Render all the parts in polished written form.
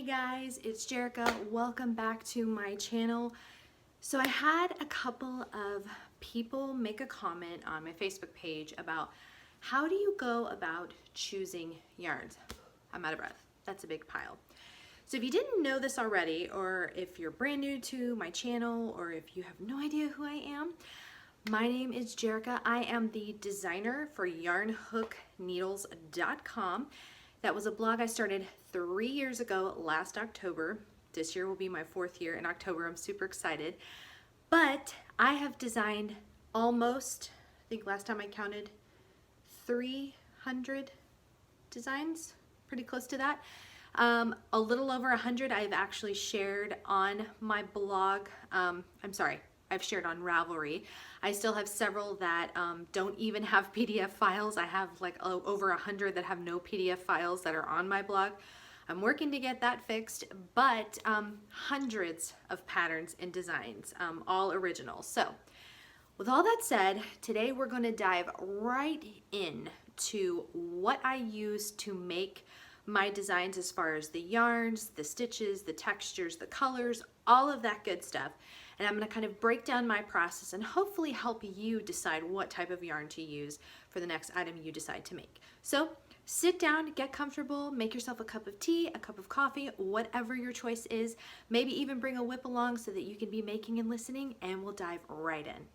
Hey guys, it's Jerica. Welcome back to my channel. So I had a couple of people make a comment on my Facebook page about how do you go about choosing yarns? I'm out of breath. That's a big pile. So if you didn't know this already, or if you're brand new to my channel, or if you have no idea who I am, my name is Jerica. I am the designer for yarnhookneedles.com. That was a blog I started 3 years ago last October. This year will be my 4th year in October. I'm super excited. But I have designed almost, I think last time I counted, 300 designs, pretty close to that. A little over 100 I've actually shared on my blog. I've shared on Ravelry. I still have several that don't even have PDF files. I have like over 100 that have no PDF files that are on my blog. I'm working to get that fixed, but hundreds of patterns and designs, all original. So with all that said, today we're going to dive right in to what I use to make my designs as far as the yarns, the stitches, the textures, the colors, all of that good stuff. And I'm going to kind of break down my process and hopefully help you decide what type of yarn to use for the next item you decide to make. So sit down, get comfortable, make yourself a cup of tea, a cup of coffee, whatever your choice is. Maybe even bring a whip along so that you can be making and listening, and we'll dive right in.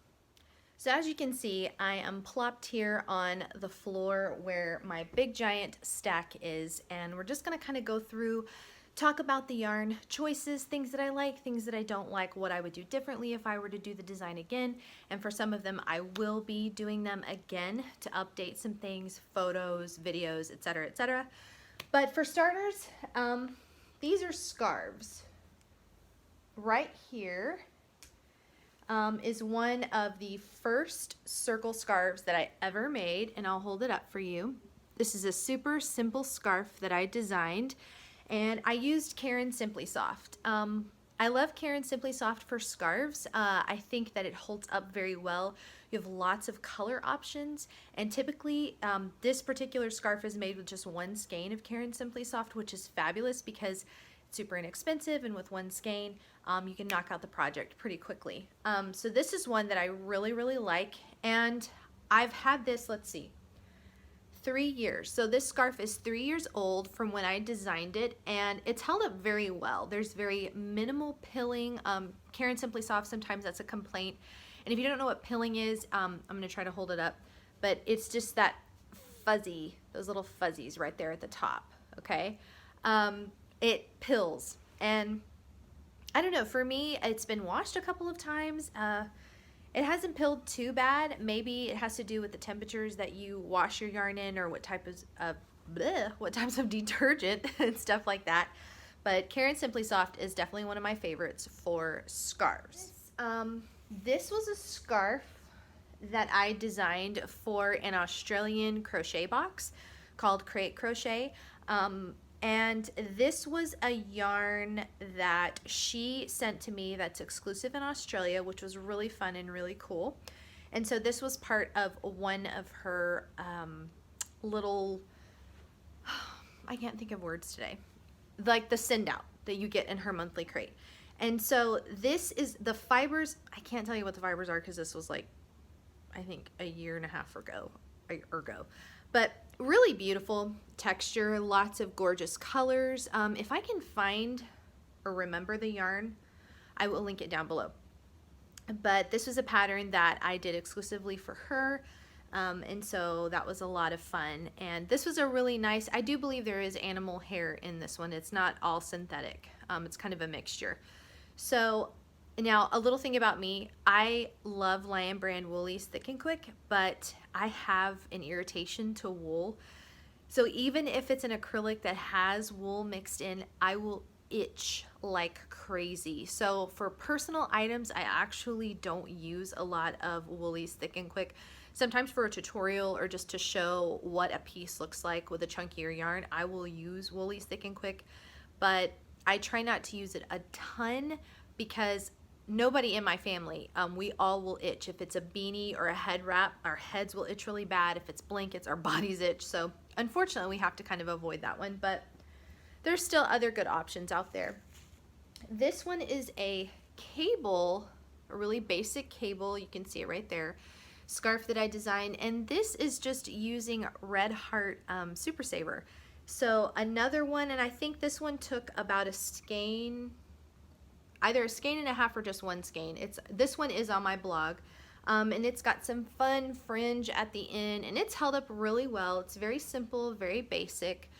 So as you can see, I am plopped here on the floor where my big giant stack is, and we're just going to kind of go through, talk about the yarn choices, things that I like, things that I don't like, what I would do differently if I were to do the design again. And for some of them, I will be doing them again to update some things, photos, videos, etc., etc. But for starters, these are scarves. Right here is one of the first circle scarves that I ever made, and I'll hold it up for you. This is a super simple scarf that I designed, and I used Caron Simply Soft. I love Caron Simply Soft for scarves. I think that it holds up very well. You have lots of color options, and typically this particular scarf is made with just one skein of Caron Simply Soft, which is fabulous because it's super inexpensive, and with one skein you can knock out the project pretty quickly. So this is one that I really, really like, and I've had this, let's see, 3 years. So this scarf is 3 years old from when I designed it, and it's held up very well. There's very minimal pilling. Caron Simply Soft, sometimes that's a complaint. And if you don't know what pilling is, I'm going to try to hold it up, but it's just that fuzzy, those little fuzzies right there at the top, okay? It pills, and I don't know, for me, it's been washed a couple of times. It hasn't pilled too bad. Maybe it has to do with the temperatures that you wash your yarn in, or what types of detergent and stuff like that. But Caron Simply Soft is definitely one of my favorites for scarves. This was a scarf that I designed for an Australian crochet box called Crochet. And this was a yarn that she sent to me that's exclusive in Australia, which was really fun and really cool. And so this was part of one of her little, I can't think of words today, like the send out that you get in her monthly crate. And so this is the fibers. I can't tell you what the fibers are because this was like, I think a year and a half ago. But really beautiful texture, lots of gorgeous colors. If I can find or remember the yarn, I will link it down below. But this was a pattern that I did exclusively for her, and so that was a lot of fun. And this was a really nice, I do believe there is animal hair in this one. It's not all synthetic. It's kind of a mixture. So now, a little thing about me, I love Lion Brand Woolies Thick and Quick, but I have an irritation to wool. So even if it's an acrylic that has wool mixed in, I will itch like crazy. So for personal items, I actually don't use a lot of Woolies Thick and Quick. Sometimes for a tutorial or just to show what a piece looks like with a chunkier yarn, I will use Woolies Thick and Quick, but I try not to use it a ton because nobody in my family, we all will itch. If it's a beanie or a head wrap, our heads will itch really bad. If it's blankets, our bodies itch. So unfortunately, we have to kind of avoid that one. But there's still other good options out there. This one is a cable, a really basic cable, you can see it right there, scarf that I designed, and this is just using Red Heart Super Saver. So another one, and I think this one took about a skein, either a skein and a half or just one skein. This one is on my blog, and it's got some fun fringe at the end, and it's held up really well. It's very simple, very basic,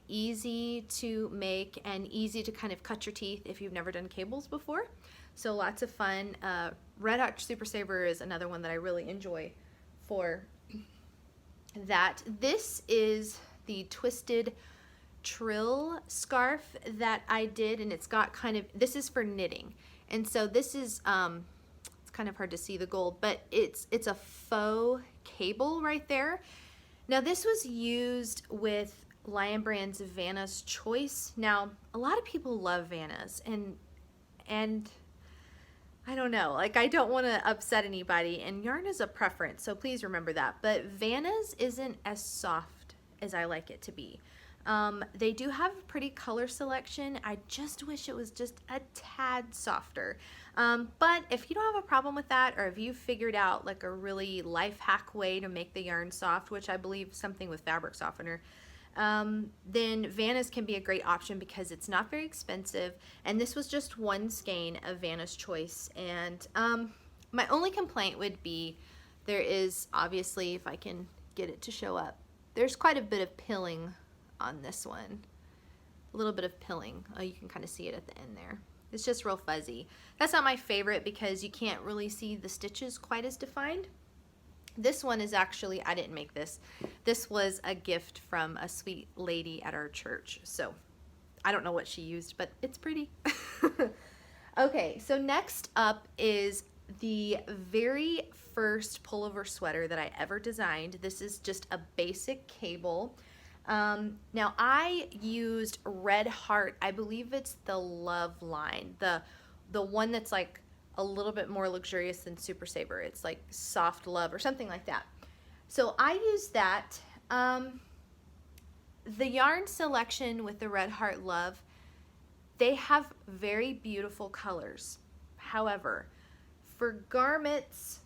easy to make and easy to kind of cut your teeth if you've never done cables before. So lots of fun. Red Hot Super Saver is another one that I really enjoy for that. This is the Twisted Trill scarf that I did, and it's got kind of, this is for knitting, and so this is it's kind of hard to see the gold, but it's a faux cable right there. Now this was used with Lion Brand's Vanna's Choice. Now a lot of people love Vanna's, and I don't know, like, I don't want to upset anybody, and yarn is a preference, so please remember that. But Vanna's isn't as soft as I like it to be. They do have a pretty color selection. I just wish it was just a tad softer. But if you don't have a problem with that, or if you figured out like a really life hack way to make the yarn soft, which I believe something with fabric softener, then Vanna's can be a great option because it's not very expensive, and this was just one skein of Vanna's Choice. And my only complaint would be, there is, obviously, if I can get it to show up, there's quite a bit of pilling on this one, a little bit of pilling. Oh, you can kind of see it at the end there. It's just real fuzzy. That's not my favorite because you can't really see the stitches quite as defined. This one is actually, I didn't make this. This was a gift from a sweet lady at our church. So I don't know what she used, but it's pretty. Okay, so next up is the very first pullover sweater that I ever designed. This is just a basic cable. Now I used Red Heart, I believe it's the Love line, the one that's like a little bit more luxurious than Super Saver. It's like Soft Love or something like that. So I used that. The yarn selection with the Red Heart Love, they have very beautiful colors. However, for garments,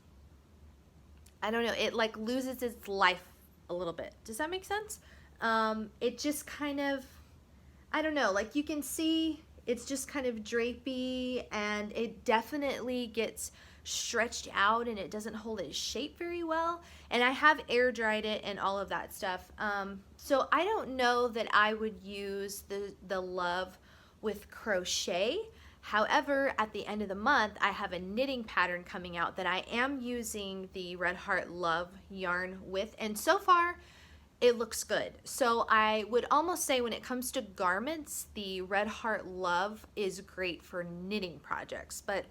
I don't know, it like loses its life a little bit. Does that make sense? It just kind of, I don't know, like you can see it's just kind of drapey, and it definitely gets stretched out and it doesn't hold its shape very well. And I have air dried it and all of that stuff. So I don't know that I would use the Love with crochet. However, at the end of the month, I have a knitting pattern coming out that I am using the Red Heart Love yarn with, and so far it looks good. So I would almost say when it comes to garments, the Red Heart Love is great for knitting projects, but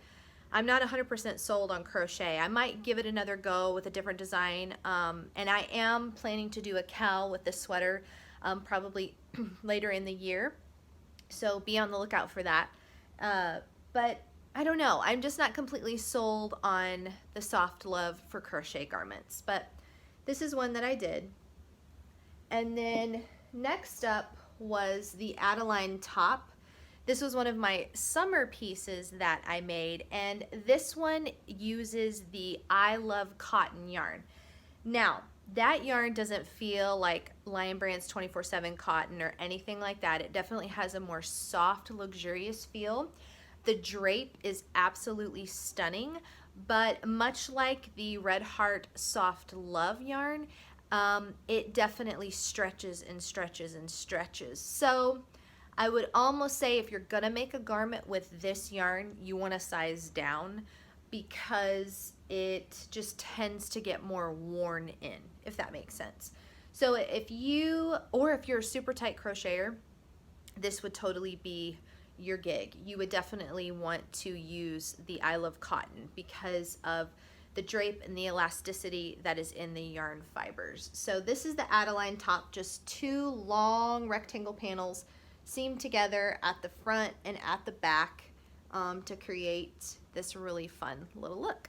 I'm not 100% sold on crochet. I might give it another go with a different design, and I am planning to do a cowl with this sweater probably later in the year, so be on the lookout for that. But I don't know, I'm just not completely sold on the Soft Love for crochet garments, but this is one that I did. And then next up was the Adeline top. This was one of my summer pieces that I made, and this one uses the I Love Cotton yarn. Now, that yarn doesn't feel like Lion Brand's 24/7 cotton or anything like that. It definitely has a more soft, luxurious feel. The drape is absolutely stunning, but much like the Red Heart Soft Love yarn, it definitely stretches and stretches and stretches. So I would almost say if you're gonna make a garment with this yarn, you want to size down because it just tends to get more worn in, if that makes sense. So if you're a super tight crocheter, this would totally be your gig. You would definitely want to use the I Love Cotton because of the drape and the elasticity that is in the yarn fibers. So this is the Adeline top, just two long rectangle panels seamed together at the front and at the back to create this really fun little look.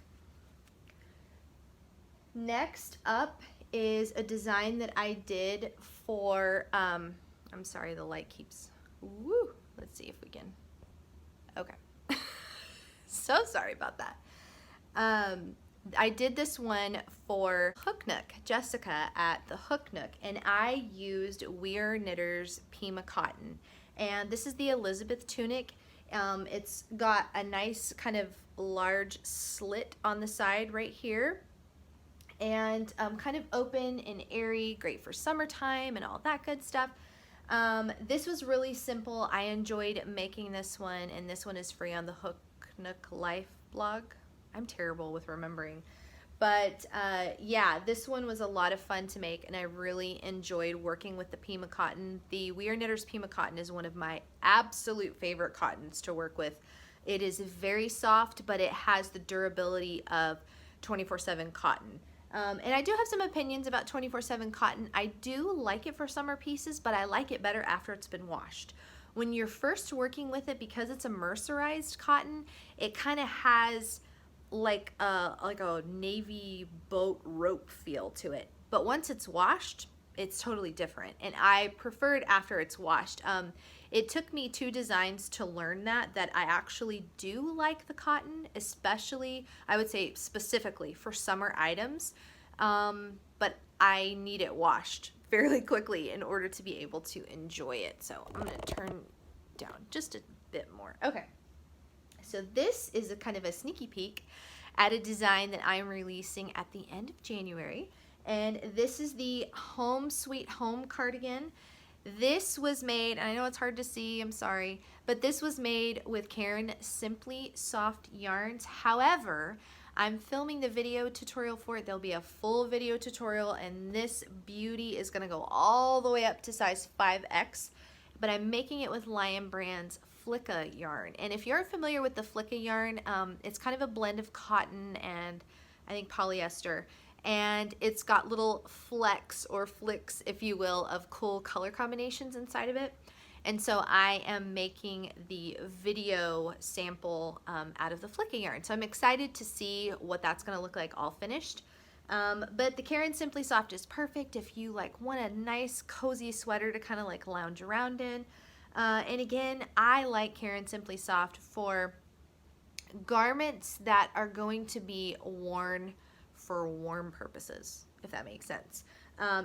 Next up is a design that I did for, I'm sorry, the light keeps Woo! Let's see if we can. Okay. So sorry about that. I did this one for Hook Nook, Jessica at the Hook Nook, and I used Weir Knitter's Pima Cotton. And this is the Elizabeth tunic. It's got a nice kind of large slit on the side right here, and kind of open and airy, great for summertime and all that good stuff. This was really simple. I enjoyed making this one, and this one is free on the Hook Nook Life blog. I'm terrible with remembering. But yeah, this one was a lot of fun to make, and I really enjoyed working with the Pima Cotton. The Weir Knitter's Pima Cotton is one of my absolute favorite cottons to work with. It is very soft, but it has the durability of 24/7 cotton. And I do have some opinions about 24/7 cotton. I do like it for summer pieces, but I like it better after it's been washed. When you're first working with it, because it's a mercerized cotton, it kind of has like a navy boat rope feel to it. But once it's washed, it's totally different. And I prefer it after it's washed. It took me 2 designs to learn that I actually do like the cotton, especially, I would say specifically for summer items. But I need it washed fairly quickly in order to be able to enjoy it. So I'm gonna turn down just a bit more. Okay. So this is a kind of a sneaky peek at a design that I'm releasing at the end of January. And this is the Home Sweet Home cardigan. This was made, and I know it's hard to see, I'm sorry, but this was made with Caron Simply Soft yarns. However, I'm filming the video tutorial for it. There'll be a full video tutorial, and this beauty is gonna go all the way up to size 5X, but I'm making it with Lion Brand's Flicka yarn. And if you're familiar with the Flicka yarn, it's kind of a blend of cotton and I think polyester, and it's got little flecks or flicks, if you will, of cool color combinations inside of it. And so I am making the video sample out of the Flicka yarn. So I'm excited to see what that's gonna look like all finished. But the Caron Simply Soft is perfect if you like want a nice cozy sweater to kind of like lounge around in. And again, I like Caron Simply Soft for garments that are going to be worn for warm purposes, if that makes sense.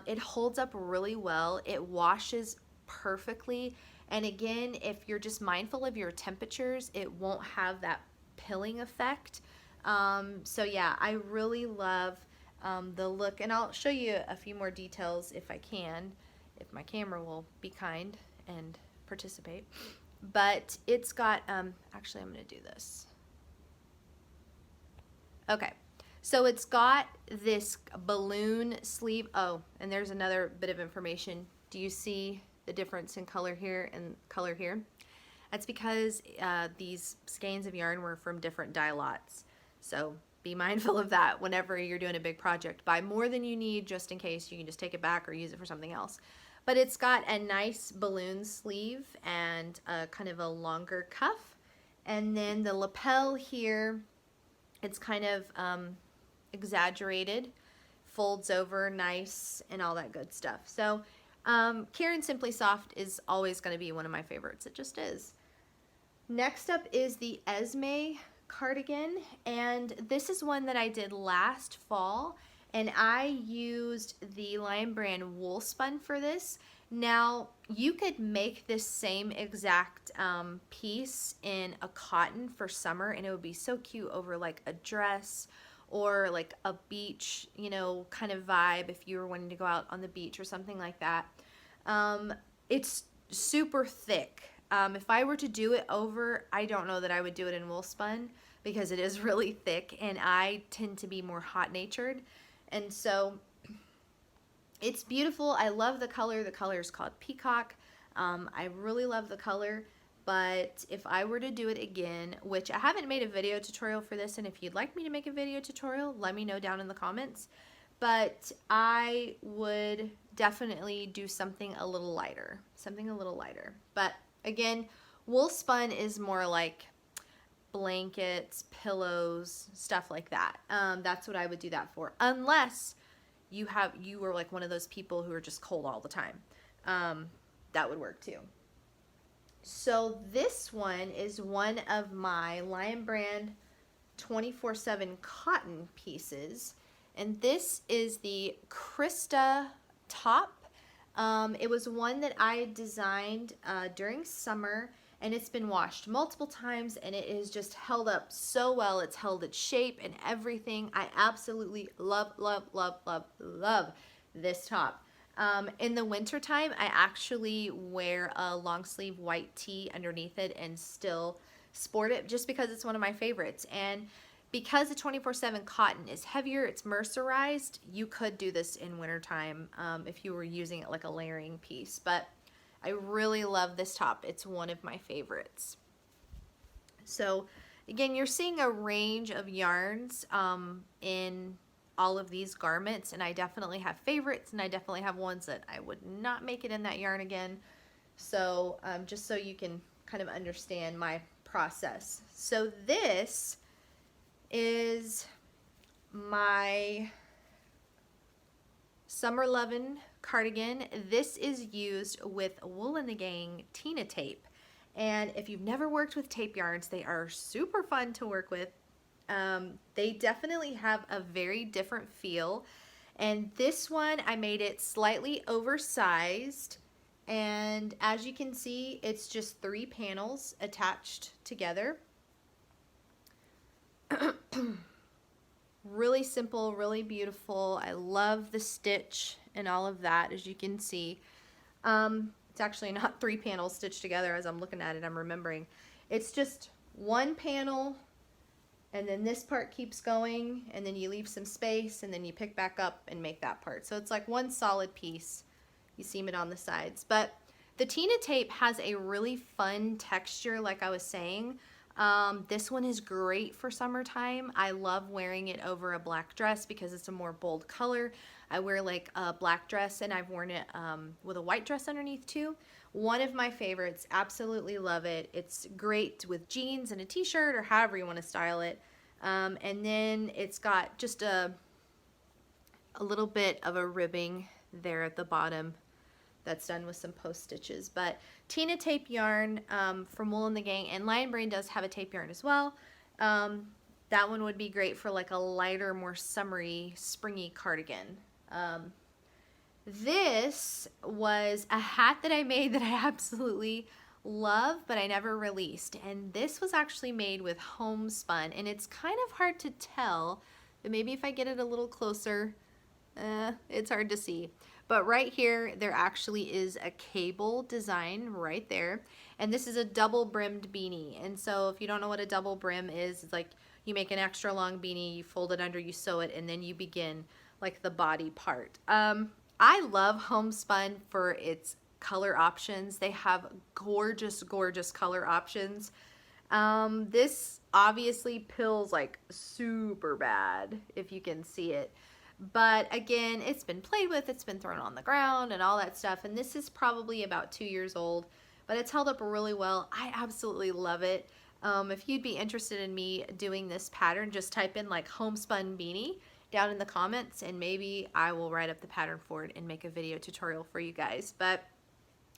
It holds up really well. It washes perfectly. And again, if you're just mindful of your temperatures, it won't have that pilling effect. So yeah, I really love the look, and I'll show you a few more details if I can, if my camera will be kind and participate. But it's got, actually I'm gonna do this. Okay, so it's got this balloon sleeve. Oh, and there's another bit of information. Do you see the difference in color here and color here? That's because these skeins of yarn were from different dye lots. So be mindful of that whenever you're doing a big project. Buy more than you need just in case. You can just take it back or use it for something else. But it's got a nice balloon sleeve and a kind of a longer cuff. And then the lapel here, it's kind of exaggerated, folds over nice and all that good stuff. So Caron Simply Soft is always going to be one of my favorites. It just is. Next up is the Esmee cardigan, and this is one that I did last fall, and I used the Lion Brand wool spun for this. Now you could make this same exact piece in a cotton for summer, and it would be so cute over like a dress or like a beach, you know, kind of vibe if you were wanting to go out on the beach or something like that. It's super thick. If I were to do it over, I don't know that I would do it in wool spun because it is really thick, and I tend to be more hot natured. And so it's beautiful. I love the color. The color is called Peacock. I really love the color, but if I were to do it again, which I haven't made a video tutorial for this, and if you'd like me to make a video tutorial, let me know down in the comments. But I would definitely do something a little lighter, But again, wool spun is more like blankets, pillows, stuff like that. That's what I would do that for, unless you were like one of those people who are just cold all the time. That would work too. So this one is one of my Lion Brand 24/7 cotton pieces, and this is the Krista top. It was one that I designed during summer, and it's been washed multiple times, and it is just held up so well. It's held its shape and everything. I absolutely love, love, love, love, love this top. In the winter time, I actually wear a long sleeve white tee underneath it and still sport it just because it's one of my favorites. And because the 24/7 cotton is heavier, it's mercerized, you could do this in wintertime if you were using it like a layering piece. But I really love this top. It's one of my favorites. So again, you're seeing a range of yarns in all of these garments, and I definitely have favorites, and I definitely have ones that I would not make it in that yarn again. So just so you can kind of understand my process. So this is my Summer Lovin' cardigan. This is used with Wool in the Gang Tina tape. And if you've never worked with tape yarns, they are super fun to work with. They definitely have a very different feel. And this one, I made it slightly oversized. And as you can see, it's just 3 panels attached together. Really simple, really beautiful. I love the stitch and all of that, as you can see. It's actually not 3 panels stitched together. As I'm looking at it, I'm remembering. It's just 1 panel, and then this part keeps going, and then you leave some space, and then you pick back up and make that part. So it's like one solid piece. You seam it on the sides. But the Tina tape has a really fun texture, like I was saying. This one is great for summertime. I love wearing it over a black dress because it's a more bold color. I wear like a black dress, and I've worn it with a white dress underneath too. One of my favorites, absolutely love it. It's great with jeans and a t-shirt, or however you want to style it. And then it's got just a little bit of a ribbing there at the bottom that's done with some post stitches. But Tina tape yarn from Wool in the Gang, and Lion Brand does have a tape yarn as well. That one would be great for like a lighter, more summery, springy cardigan. This was a hat that I made that I absolutely love, but I never released. And this was actually made with homespun, and it's kind of hard to tell, but maybe if I get it a little closer, it's hard to see. But right here, there actually is a cable design right there. And this is a double brimmed beanie. And so if you don't know what a double brim is, it's like you make an extra long beanie, you fold it under, you sew it, and then you begin like the body part. I love homespun for its color options. They have gorgeous, gorgeous color options. This obviously pills like super bad, if you can see it. But again, it's been played with, it's been thrown on the ground and all that stuff. And this is probably about 2 years old, but it's held up really well. I absolutely love it. If you'd be interested in me doing this pattern, just type in like homespun beanie down in the comments, and maybe I will write up the pattern for it and make a video tutorial for you guys. But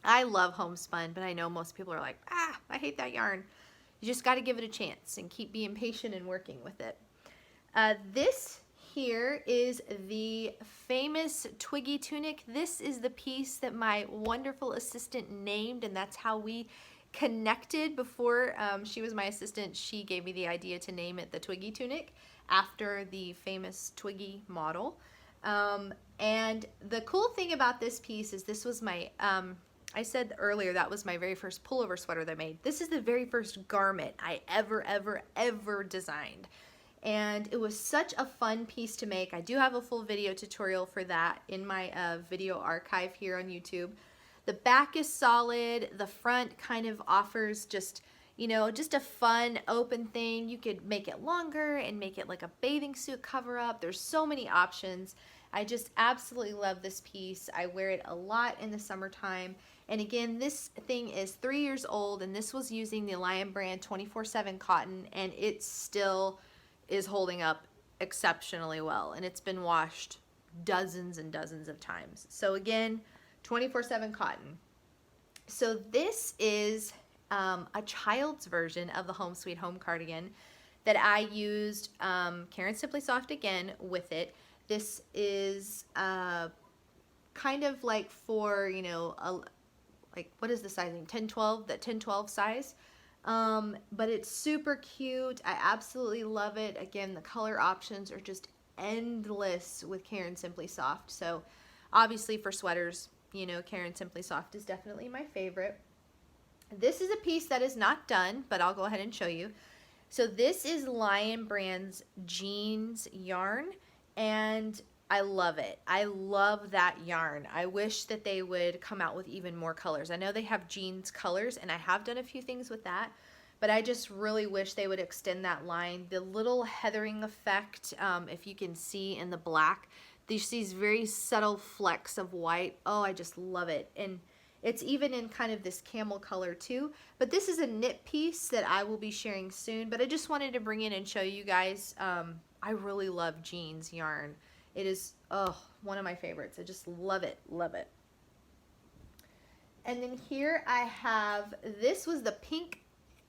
I love homespun, but I know most people are like, I hate that yarn. You just got to give it a chance and keep being patient and working with it. This here is the famous Twiggy Tunic. This is the piece that my wonderful assistant named, and that's how we connected before she was my assistant. She gave me the idea to name it the Twiggy Tunic after the famous Twiggy model. And the cool thing about this piece is this was my, I said earlier that was my very first pullover sweater that I made. This is the very first garment I ever designed. And it was such a fun piece to make. I do have a full video tutorial for that in my video archive here on YouTube. The back is solid. The front kind of offers just, you know, just a fun open thing. You could make it longer and make it like a bathing suit cover up. There's so many options. I just absolutely love this piece. I wear it a lot in the summertime. And again, this thing is 3 years old, and this was using the Lion Brand 24/7 cotton, and it still is holding up exceptionally well, and it's been washed dozens and dozens of times. So again, 24/7 cotton. So this is a child's version of the Home Sweet Home cardigan that I used Caron Simply Soft again with it. This is kind of like for, you know, like what is the sizing? 10-12, that 10-12 size. But it's super cute. I absolutely love it. Again, the color options are just endless with Caron Simply Soft. So obviously for sweaters, you know, Caron Simply Soft is definitely my favorite. This is a piece that is not done, but I'll go ahead and show you. So this is Lion Brand's jeans yarn, and I love it. I love that yarn. I wish that they would come out with even more colors. I know they have jeans colors, and I have done a few things with that, but I just really wish they would extend that line. The little heathering effect, if you can see in the black, these very subtle flecks of white. Oh, I just love it. And it's even in kind of this camel color too. But this is a knit piece that I will be sharing soon. But I just wanted to bring in and show you guys. I really love jeans yarn. It is, oh, one of my favorites. I just love it, love it. And then here I have, this was the pink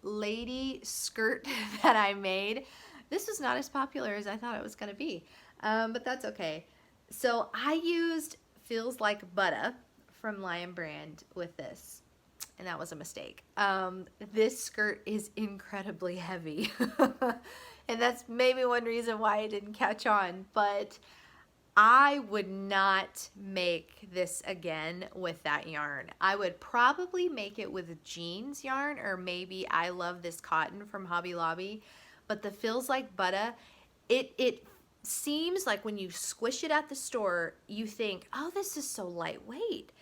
lady skirt that I made. This was not as popular as I thought it was going to be, but that's okay. So I used Feels Like Butter from Lion Brand with this, and that was a mistake. This skirt is incredibly heavy, and that's maybe one reason why it didn't catch on, but I would not make this again with that yarn. I would probably make it with jeans yarn, or maybe I Love This Cotton from Hobby Lobby, but the Feels Like Butter, it seems like when you squish it at the store, you think, oh, this is so lightweight.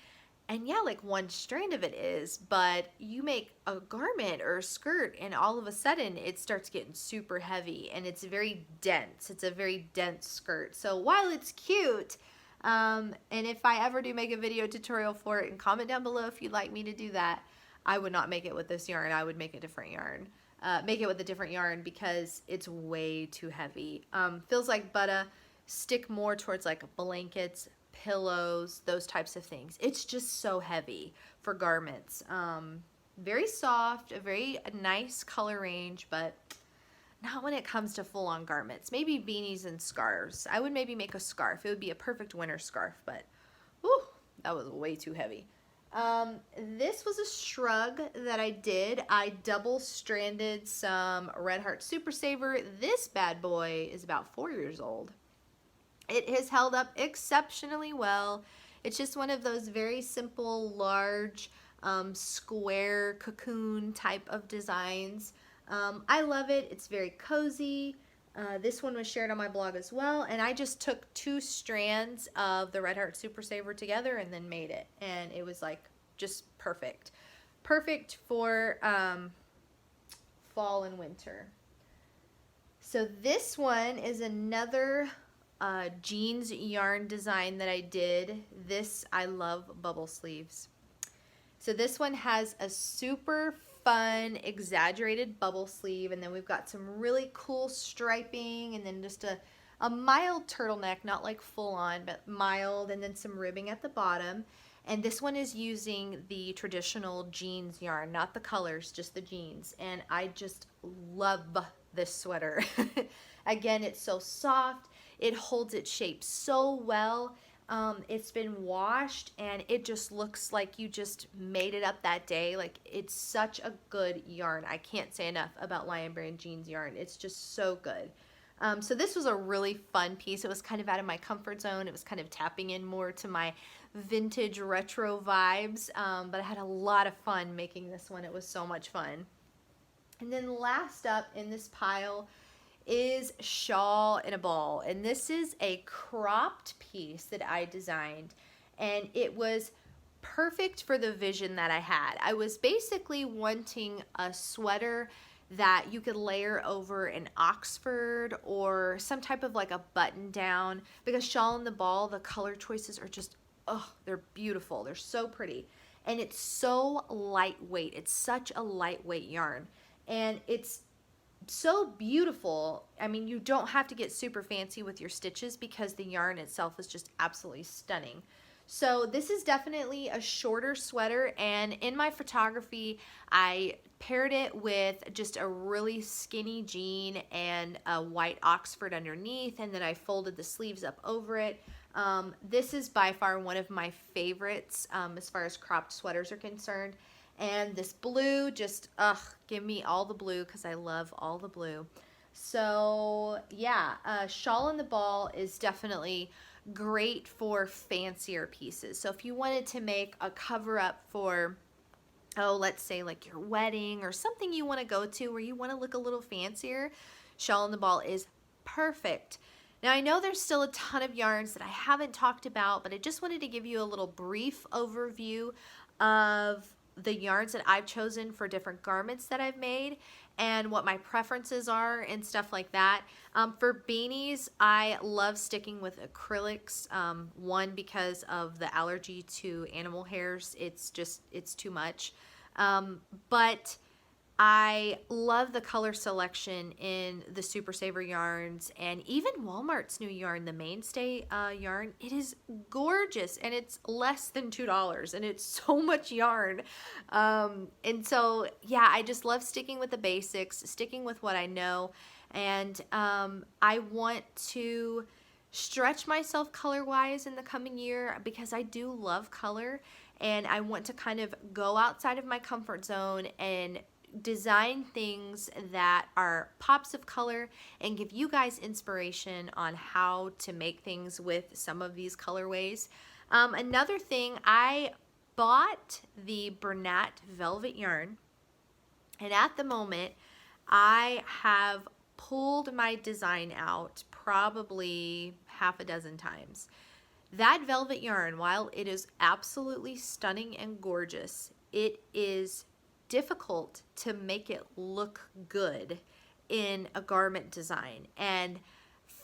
And yeah, like one strand of it is, but you make a garment or a skirt and all of a sudden it starts getting super heavy and it's very dense. It's a very dense skirt. So while it's cute, and if I ever do make a video tutorial for it, and comment down below if you'd like me to do that, I would not make it with this yarn. I would make a different yarn. Make it with a different yarn because it's way too heavy. Feels Like Butter, stick more towards like blankets, pillows, those types of things. It's just so heavy for garments. Very soft, a very nice color range, but not when it comes to full-on garments. Maybe beanies and scarves. I would maybe make a scarf. It would be a perfect winter scarf, but whew, that was way too heavy. This was a shrug that I did. I double-stranded some Red Heart Super Saver. This bad boy is about 4 years old. It has held up exceptionally well. It's just one of those very simple, large, square cocoon type of designs. I love it. It's very cozy. This one was shared on my blog as well, and I just took 2 strands of the Red Heart Super Saver together and then made it, and it was like just perfect. Perfect for fall and winter. So this one is another jeans yarn design that I did. This, I love bubble sleeves. So this one has a super fun exaggerated bubble sleeve, and then we've got some really cool striping, and then just a mild turtleneck, not like full on, but mild, and then some ribbing at the bottom. And this one is using the traditional jeans yarn, not the colors, just the jeans. And I just love this sweater. Again, it's so soft. It holds its shape so well. It's been washed and it just looks like you just made it up that day. Like, it's such a good yarn. I can't say enough about Lion Brand jeans yarn. It's just so good. So this was a really fun piece. It was kind of out of my comfort zone. It was kind of tapping in more to my vintage retro vibes, but I had a lot of fun making this one. It was so much fun. And then last up in this pile is Shawl in a Ball, and this is a cropped piece that I designed, and it was perfect for the vision that I had. I was basically wanting a sweater that you could layer over an Oxford or some type of like a button down, because Shawl in the Ball, the color choices are just, oh, they're beautiful. They're so pretty, and it's so lightweight. It's such a lightweight yarn, and it's so beautiful. I mean, you don't have to get super fancy with your stitches because the yarn itself is just absolutely stunning. So this is definitely a shorter sweater, and in my photography, I paired it with just a really skinny jean and a white Oxford underneath, and then I folded the sleeves up over it. This is by far one of my favorites as far as cropped sweaters are concerned. And this blue, just, give me all the blue because I love all the blue. So yeah, shawl in the ball is definitely great for fancier pieces. So if you wanted to make a cover up for, oh, let's say like your wedding or something you want to go to where you want to look a little fancier, shawl in the ball is perfect. Now I know there's still a ton of yarns that I haven't talked about, but I just wanted to give you a little brief overview of the yarns that I've chosen for different garments that I've made and what my preferences are and stuff like that. For beanies, I love sticking with acrylics. One, because of the allergy to animal hairs. It's too much. But I love the color selection in the Super Saver yarns and even Walmart's new yarn, the Mainstay yarn. It is gorgeous and it's less than $2 and it's so much yarn. And so, yeah, I just love sticking with the basics, sticking with what I know. And I want to stretch myself color-wise in the coming year because I do love color and I want to kind of go outside of my comfort zone and design things that are pops of color and give you guys inspiration on how to make things with some of these colorways. Another thing, I bought the Bernat velvet yarn, and at the moment I have pulled my design out probably half a dozen times. That velvet yarn, while it is absolutely stunning and gorgeous, it is difficult to make it look good in a garment design. And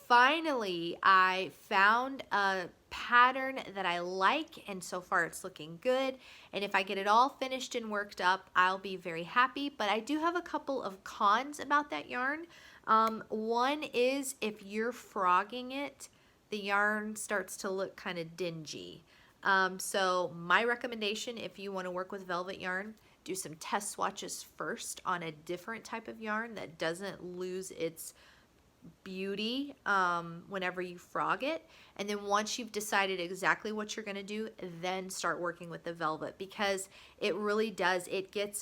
finally I found a pattern that I like, and so far it's looking good, and if I get it all finished and worked up, I'll be very happy. But I do have a couple of cons about that yarn. One is if you're frogging it, the yarn starts to look kind of dingy. So my recommendation, if you want to work with velvet yarn, do some test swatches first on a different type of yarn that doesn't lose its beauty whenever you frog it. And then once you've decided exactly what you're going to do, then start working with the velvet, because it really does. It gets,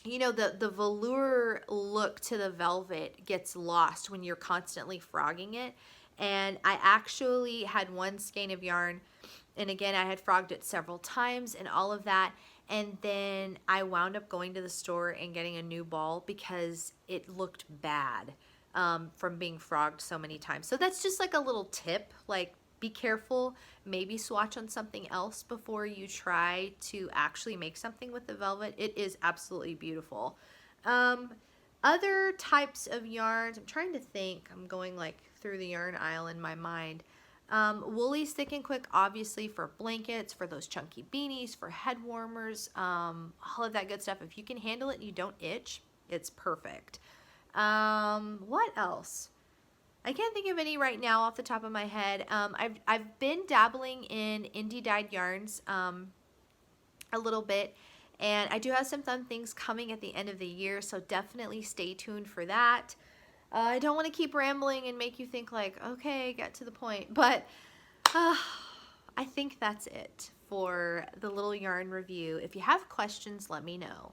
you know, the velour look to the velvet gets lost when you're constantly frogging it. And I actually had one skein of yarn, and again, I had frogged it several times and all of that. And then I wound up going to the store and getting a new ball because it looked bad from being frogged so many times. So that's just like a little tip, like be careful, maybe swatch on something else before you try to actually make something with the velvet. It is absolutely beautiful. Other types of yarns, I'm trying to think, I'm going like through the yarn aisle in my mind. Woolly's Thick and Quick, obviously, for blankets, for those chunky beanies, for head warmers, all of that good stuff. If you can handle it and you don't itch, it's perfect. What else? I can't think of any right now off the top of my head. I've been dabbling in indie dyed yarns a little bit, and I do have some fun things coming at the end of the year, so definitely stay tuned for that. I don't want to keep rambling and make you think like, okay, get to the point, but I think that's it for the little yarn review. If you have questions, let me know.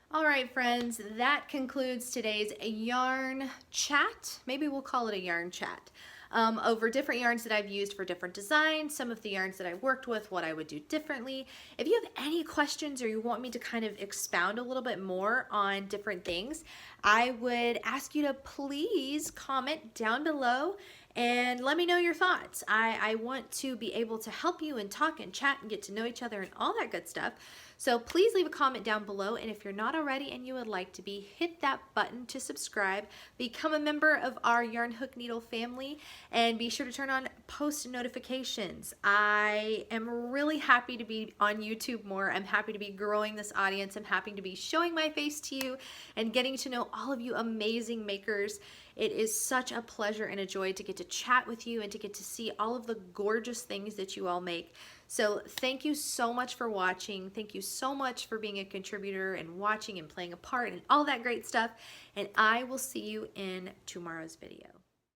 All right, friends, that concludes today's yarn chat. Maybe we'll call it a yarn chat. Over different yarns that I've used for different designs, some of the yarns that I worked with, what I would do differently. If you have any questions or you want me to kind of expound a little bit more on different things, I would ask you to please comment down below and let me know your thoughts. I want to be able to help you and talk and chat and get to know each other and all that good stuff. So please leave a comment down below, and if you're not already and you would like to be, hit that button to subscribe, become a member of our Yarn Hook Needle family, and be sure to turn on post notifications. I am really happy to be on YouTube more. I'm happy to be growing this audience. I'm happy to be showing my face to you and getting to know all of you amazing makers. It is such a pleasure and a joy to get to chat with you and to get to see all of the gorgeous things that you all make. So thank you so much for watching. Thank you so much for being a contributor and watching and playing a part and all that great stuff. And I will see you in tomorrow's video.